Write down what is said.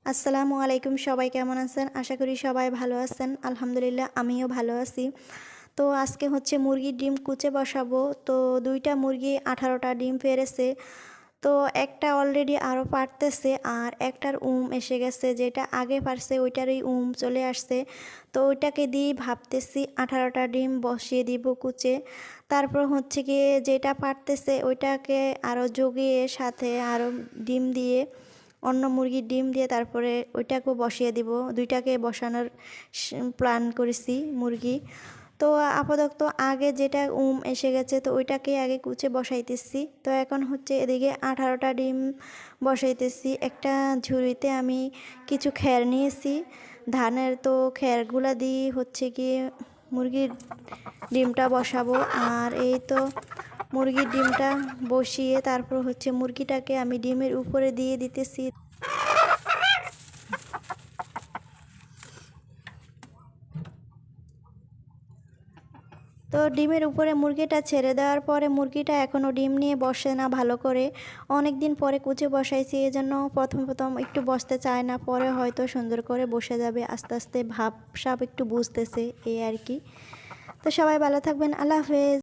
আসসালামু আলাইকুম, সবাই কেমন আছেন? আশা করি সবাই ভালো আছেন। আলহামদুলিল্লাহ আমিও ভালো আছি। তো আজকে হচ্ছে মুরগির ডিম কুচে বসাবো। তো ২ টা মুরগি ১৮টা ডিম পেড়েছে। তো একটা অলরেডি আরও পাড়তেছে আর একটার এসে গেছে, যেটা আগে পারছে ওইটারই চলে আসছে। তো ওইটাকে দিয়েই ভাবতেছি ১৮টা ডিম বসিয়ে দিব কুচে। তারপর হচ্ছে গিয়ে যেটা পারতেছে ওইটাকে আরও জগিয়ে সাথে আরও ডিম দিয়ে, অন্য মুরগির ডিম দিয়ে তারপরে ওইটাকেও বসিয়ে দিব। ২টাকে বসানোর প্ল্যান করেছি মুরগি। তো আপাতত আগে যেটা এসে গেছে তো ওইটাকে আগে কুচে বসাইতেছি। তো এখন হচ্ছে এদিকে 18টা ডিম বসাইতেছি। একটা ঝুড়িতে আমি কিছু খ্যার নিয়েছি ধানের, তো খ্যারগুলা দিয়ে হচ্ছে গিয়ে মুরগির ডিমটা বসাবো। আর এই তো মুরগির ডিমটা বসিয়ে তারপর হচ্ছে মুরগিটাকে আমি ডিমের উপরে দিয়ে দিতেছি। তো ডিমের উপরে মুরগিটা ছেড়ে দেওয়ার পরে মুরগিটা এখনও ডিম নিয়ে বসে না ভালো করে। অনেক দিন পরে কুচে বসাইছি, এজন্য প্রথম একটু বসতে চায় না, পরে হয়তো সুন্দর করে বসে যাবে। আস্তে আস্তে ভাব সাপ একটু বুঝতেছে এই আর কি। তো সবাই ভালো থাকবেন, আল্লাহ হাফেজ।